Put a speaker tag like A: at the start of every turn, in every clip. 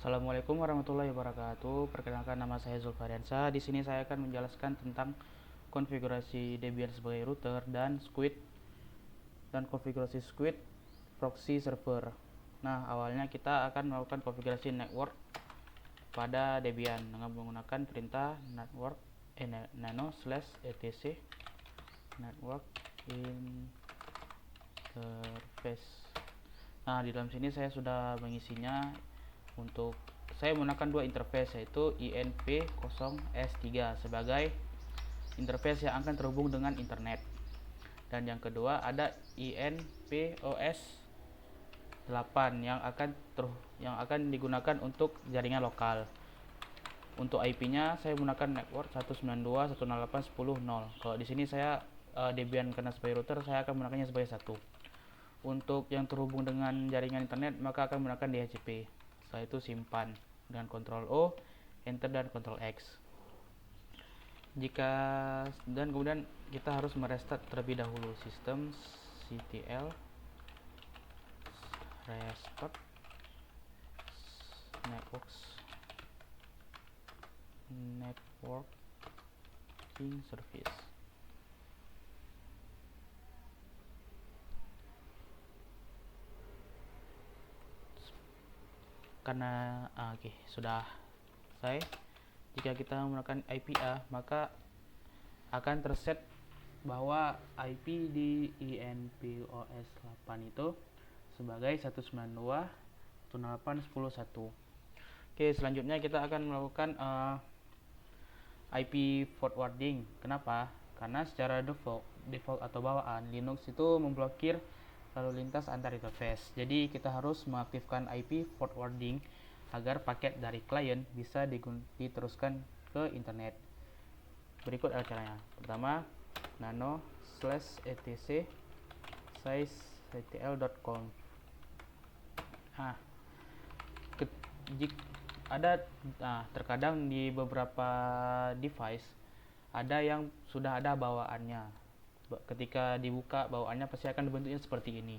A: Assalamualaikum warahmatullahi wabarakatuh. Perkenalkan, nama saya Zulfariansa. Di sini saya akan menjelaskan tentang konfigurasi Debian sebagai router dan konfigurasi Squid proxy server. Nah, awalnya kita akan melakukan konfigurasi network pada Debian dengan menggunakan perintah network nano /etc network interface. Nah, di dalam sini saya sudah mengisinya. Untuk saya menggunakan dua interface, yaitu INP0S3 sebagai interface yang akan terhubung dengan internet, dan yang kedua ada INPOS8 yang akan digunakan untuk jaringan lokal. Untuk IP-nya saya menggunakan network 192.168.10.0. Kalau di sini saya Debian karena sebagai router, saya akan menggunakannya sebagai 1. Untuk yang terhubung dengan jaringan internet, maka akan menggunakan DHCP. Setelah itu simpan dengan Ctrl O, Enter, dan Ctrl X. Kemudian kita harus merestart terlebih dahulu sistem ctl restart networking service. Karena sudah selesai. Jika kita menggunakan IP A, maka akan terset bahwa IP di INPOS8 itu sebagai 192.168.10.1. Selanjutnya kita akan melakukan IP forwarding. Kenapa? Karena secara default atau bawaan Linux itu memblokir lalu lintas antar interface. Jadi kita harus mengaktifkan IP forwarding agar paket dari klien bisa diteruskan ke internet. Berikut caranya. Pertama, nano/etc sysctl.conf. Terkadang di beberapa device ada yang sudah ada bawaannya. Ketika dibuka bawaannya pasti akan dibentuknya seperti ini.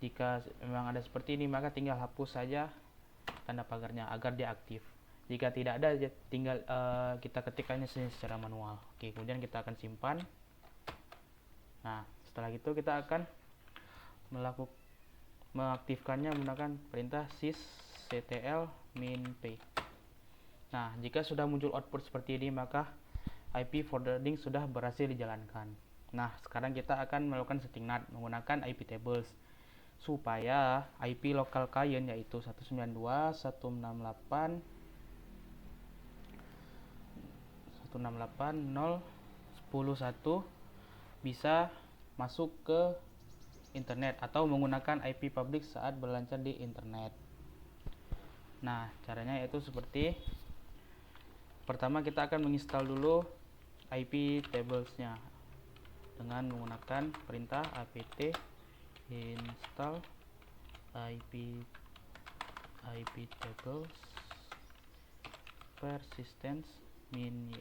A: Jika memang ada seperti ini, maka tinggal hapus saja tanda pagarnya agar dia aktif. Jika tidak ada, tinggal kita ketikkannya secara manual. Kemudian kita akan simpan. Nah, setelah itu kita akan mengaktifkannya menggunakan perintah sysctl -p. Nah, jika sudah muncul output seperti ini, maka IP forwarding sudah berhasil dijalankan. Nah, sekarang kita akan melakukan setting NAT menggunakan IP tables supaya IP lokal klien, yaitu 192.168.0.10.1 bisa masuk ke internet atau menggunakan IP public saat berselancar di internet. Nah, caranya yaitu seperti pertama, kita akan menginstal dulu IP tablesnya dengan menggunakan perintah apt install IP tables persistence -y.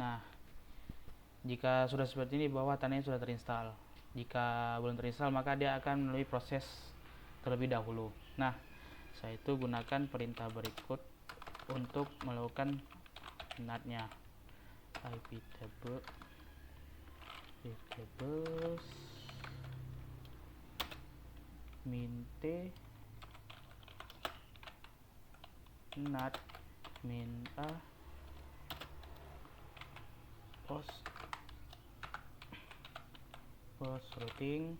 A: Nah, jika sudah seperti ini, bawah tandanya sudah terinstall. Jika belum terinstall, maka dia akan melalui proses terlebih dahulu. Nah, saya itu gunakan perintah berikut untuk melakukan NAT-nya. IP tables -t NAT -a post routing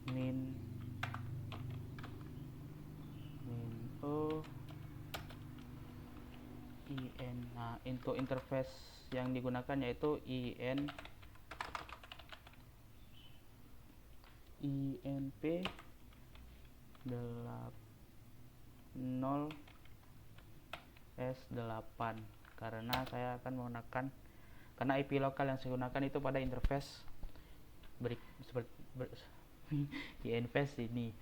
A: -o in. Nah, untuk interface yang digunakan yaitu INP0S8 karena saya akan menggunakan IP lokal yang saya gunakan itu pada interface INPS ini.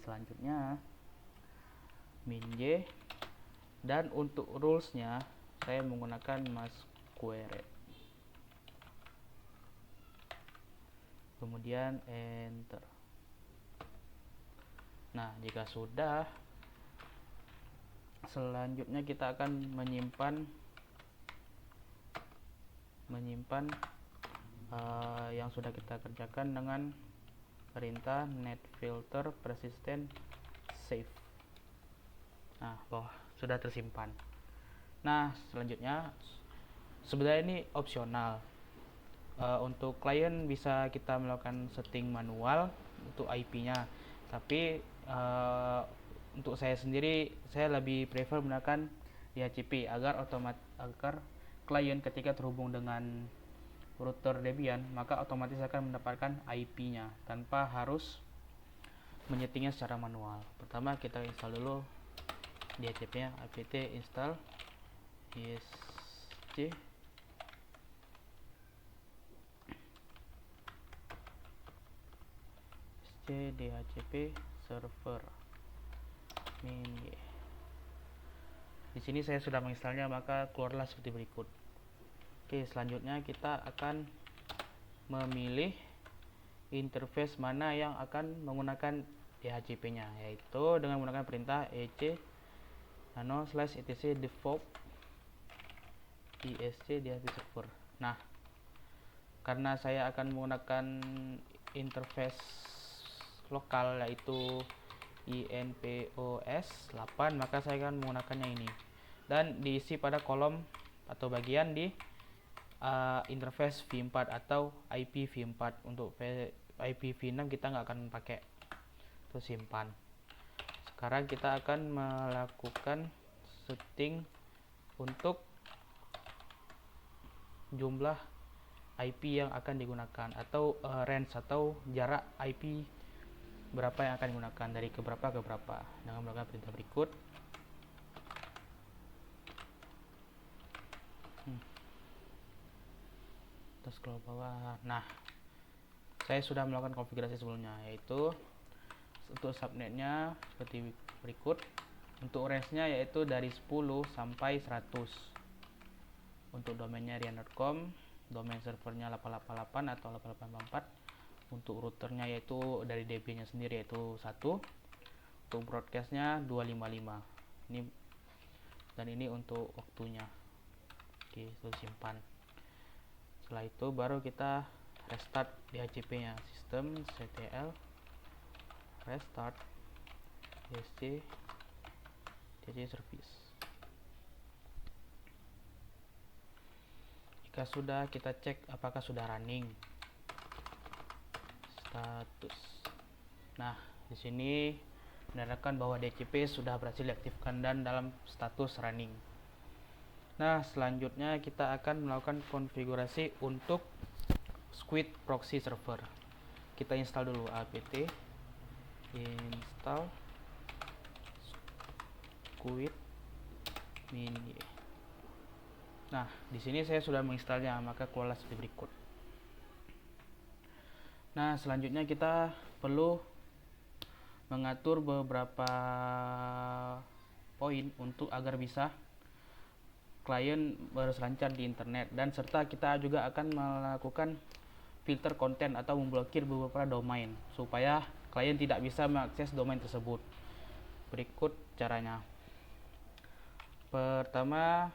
A: Selanjutnya -y, dan untuk rulesnya saya menggunakan Masquerade. kemudian enter. Nah, jika sudah, selanjutnya kita akan menyimpan yang sudah kita kerjakan dengan perintah netfilter persistent save. Nah, sudah tersimpan. Nah, selanjutnya sebenarnya ini opsional. Untuk klien bisa kita melakukan setting manual untuk IP-nya, tapi untuk saya sendiri, saya lebih prefer menggunakan DHCP agar klien ketika terhubung dengan router Debian, maka otomatis akan mendapatkan IP-nya tanpa harus menyetingnya secara manual. Pertama kita install dulu DHCP-nya, apt install isc dhcp server min. Di sini saya sudah menginstalnya, maka keluarlah seperti berikut. Oke, selanjutnya kita akan memilih interface mana yang akan menggunakan DHCP-nya, yaitu dengan menggunakan perintah /etc default isc dhcp server. Nah, karena saya akan menggunakan interface lokal yaitu INPOS 8, maka saya akan menggunakannya ini dan diisi pada kolom atau bagian di interface v4 atau IPv4. Untuk IPv6 kita nggak akan pakai, itu simpan. Sekarang kita akan melakukan setting untuk jumlah IP yang akan digunakan atau range atau jarak IP berapa yang akan digunakan dari ke berapa dengan melakukan perintah berikut. Kita scroll bawah. Nah, saya sudah melakukan konfigurasi sebelumnya, yaitu untuk subnetnya seperti berikut. Untuk range-nya yaitu dari 10 sampai 100. Untuk domainnya rian.com, domain servernya 888 atau 8844. Untuk routernya yaitu dari DB-nya sendiri yaitu 1. Untuk broadcastnya 255. Ini dan ini untuk waktunya. Oke, itu simpan. Setelah itu baru kita restart DHCP-nya, sistem ctl restart isc dhcp service. Jika sudah, kita cek apakah sudah running. Status. Nah, di sini menandakan bahwa DHCP sudah berhasil diaktifkan dan dalam status running. Nah, selanjutnya kita akan melakukan konfigurasi untuk Squid proxy server. Kita install dulu apt install squid min. Nah, di sini saya sudah menginstalnya, maka keluarlah seperti berikut. Nah, selanjutnya kita perlu mengatur beberapa poin untuk agar bisa klien berselancar di internet, dan serta kita juga akan melakukan filter konten atau memblokir beberapa domain supaya klien tidak bisa mengakses domain tersebut. Berikut caranya. Pertama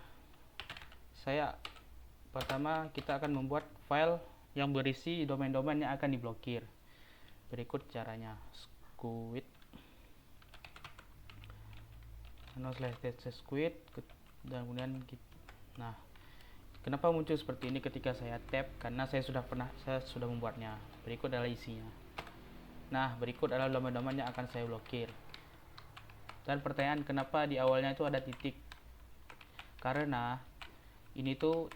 A: kita akan membuat file yang berisi domain-domain yang akan diblokir. Berikut caranya. Squid /squid dan kemudian nah, kenapa muncul seperti ini ketika saya tap? Karena saya sudah membuatnya. Berikut adalah isinya. Nah, berikut adalah domain-domain yang akan saya blokir. Dan pertanyaan, kenapa di awalnya itu ada titik? Karena ini tuh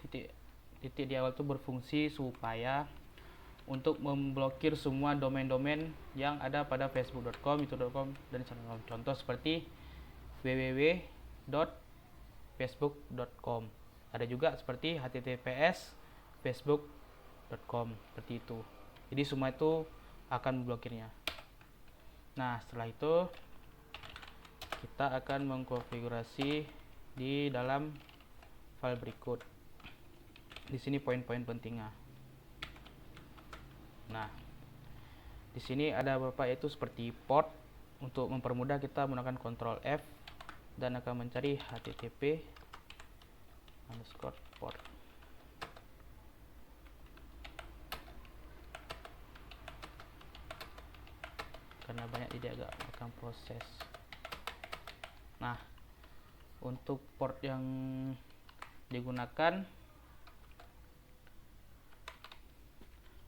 A: titik di awal itu berfungsi supaya untuk memblokir semua domain-domain yang ada pada facebook.com, youtube.com, dan channel. Contoh seperti www.facebook.com. Ada juga seperti https facebook.com, seperti itu. Jadi semua itu akan memblokirnya. Nah, setelah itu kita akan mengkonfigurasi di dalam file berikut. Di sini poin-poin pentingnya. Nah, Di sini ada beberapa, yaitu seperti port. Untuk mempermudah kita menggunakan Ctrl F dan akan mencari http port. Karena banyak tidak agak akan proses. Nah, untuk port yang digunakan,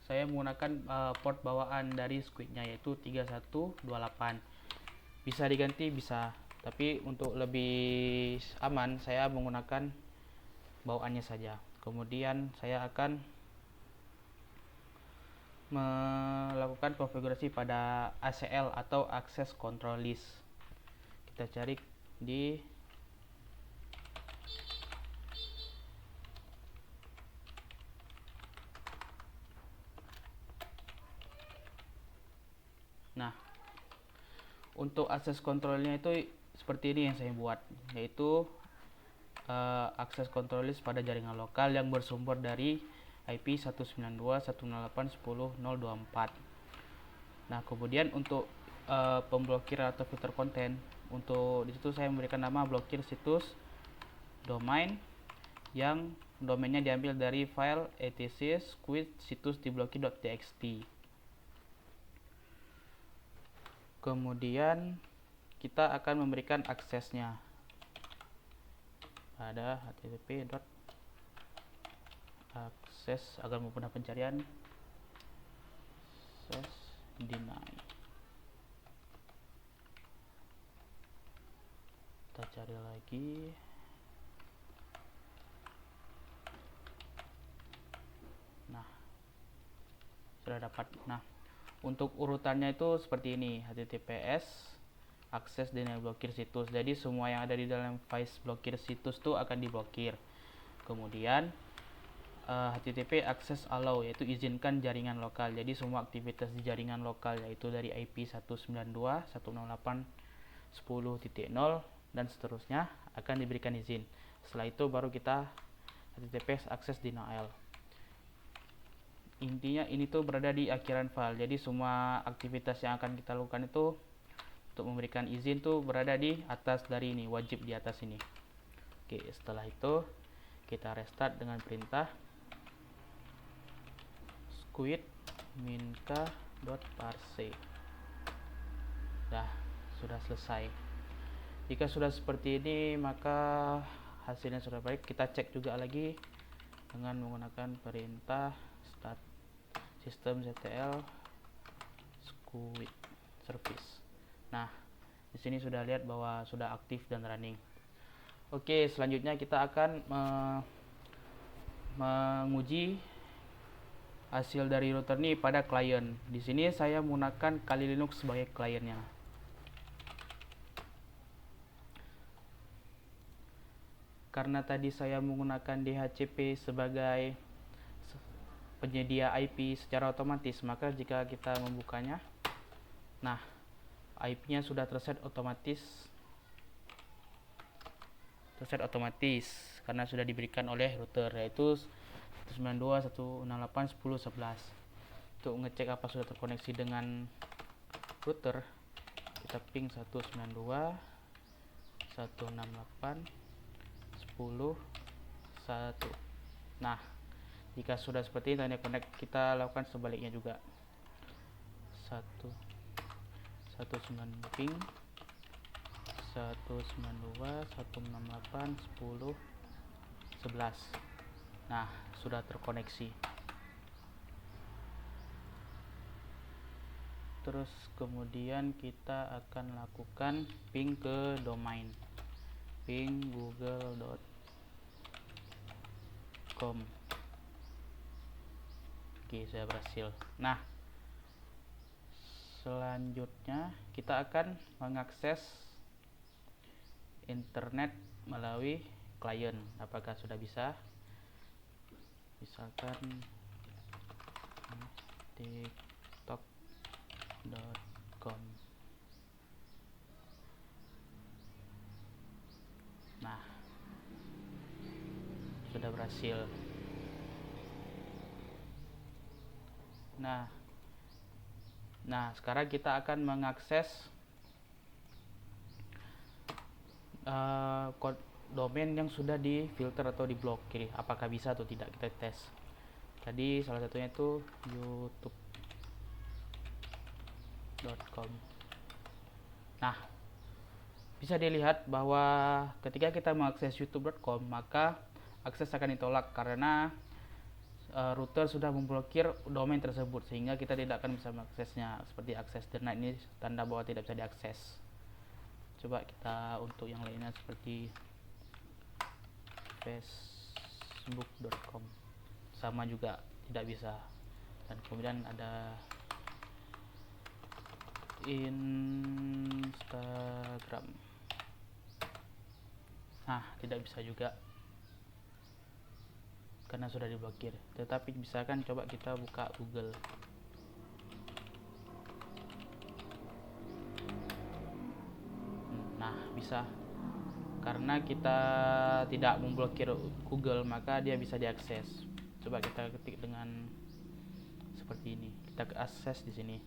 A: saya menggunakan port bawaan dari Squidnya, yaitu 3128. Bisa diganti, bisa, tapi untuk lebih aman saya menggunakan bawaannya saja. Kemudian saya akan melakukan konfigurasi pada ACL atau Access Control List. Kita cari di untuk akses kontrolnya itu seperti ini yang saya buat, yaitu akses control list pada jaringan lokal yang bersumber dari IP 192.168.10.024. Nah, kemudian untuk pemblokir atau filter konten, untuk disitu saya memberikan nama blokir situs domain yang domainnya diambil dari file etc squid situs diblokir.txt. Kemudian kita akan memberikan aksesnya pada http.access agar mempermudah pencarian. Access deny. Kita cari lagi. Nah, sudah dapat. Nah, untuk urutannya itu seperti ini, https akses deny blokir situs. Jadi semua yang ada di dalam file blokir situs itu akan diblokir. Kemudian http access allow, yaitu izinkan jaringan lokal. Jadi semua aktivitas di jaringan lokal, yaitu dari IP 192.168.10.0 dan seterusnya akan diberikan izin. Setelah itu baru kita https access denial. Intinya ini tuh berada di akhiran file. Jadi semua aktivitas yang akan kita lakukan itu untuk memberikan izin tuh berada di atas dari ini, wajib di atas ini. Oke, setelah itu kita restart dengan perintah squid minka.parse. Sudah selesai. Jika sudah seperti ini, maka hasilnya sudah baik. Kita cek juga lagi dengan menggunakan perintah start systemctl squid service. Nah, di sini sudah lihat bahwa sudah aktif dan running. Oke, selanjutnya kita akan menguji hasil dari router ini pada klien. Di sini saya menggunakan Kali Linux sebagai kliennya. Karena tadi saya menggunakan DHCP sebagai penyedia IP secara otomatis, maka jika kita membukanya, nah, IP-nya sudah terset otomatis karena sudah diberikan oleh router, yaitu 192.168.10.11. Untuk ngecek apa sudah terkoneksi dengan router, kita ping 192.168.10.1. Nah, jika sudah seperti ini tanda connect, kita lakukan sebaliknya juga. 190 ping 192.168.10.11. Nah, sudah terkoneksi. Terus kemudian kita akan lakukan ping ke domain, ping google.com. Oke, saya berhasil. Nah, selanjutnya kita akan mengakses internet melalui klien. Apakah sudah bisa? Misalkan tiktok.com. Nah, sudah berhasil. Nah, Nah, sekarang kita akan mengakses domain yang sudah difilter atau diblokir. Apakah bisa atau tidak, kita tes. Tadi salah satunya itu youtube.com. Nah, bisa dilihat bahwa ketika kita mengakses youtube.com, maka akses akan ditolak karena router sudah memblokir domain tersebut, sehingga kita tidak akan bisa mengaksesnya. Seperti akses denied, ini tanda bahwa tidak bisa diakses. Coba kita untuk yang lainnya seperti facebook.com, sama juga tidak bisa. Dan kemudian ada Instagram. Nah, tidak bisa juga karena sudah diblokir. Tetapi misalkan coba kita buka Google. Nah, bisa. Karena kita tidak memblokir Google, maka dia bisa diakses. Coba kita ketik dengan seperti ini. Kita akses di sini.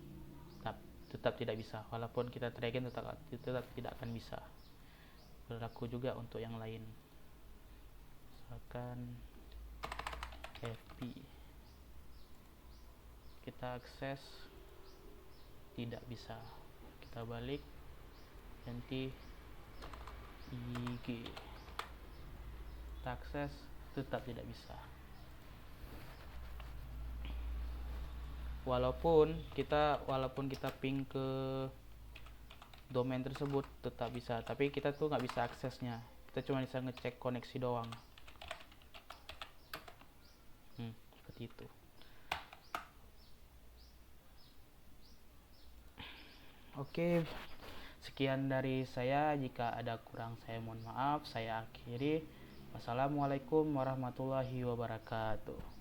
A: Tetap tidak bisa. Walaupun kita tracking tetap tidak akan bisa. Berlaku juga untuk yang lain. Misalkan FB. Kita akses tidak bisa. Kita balik. Nanti IG. Kita akses tetap tidak bisa. Walaupun kita ping ke domain tersebut tetap bisa, tapi kita tuh nggak bisa aksesnya. Kita cuma bisa ngecek koneksi doang. Seperti itu. Oke, sekian dari saya. Jika ada kurang, saya mohon maaf. Saya akhiri. Wassalamualaikum warahmatullahi wabarakatuh.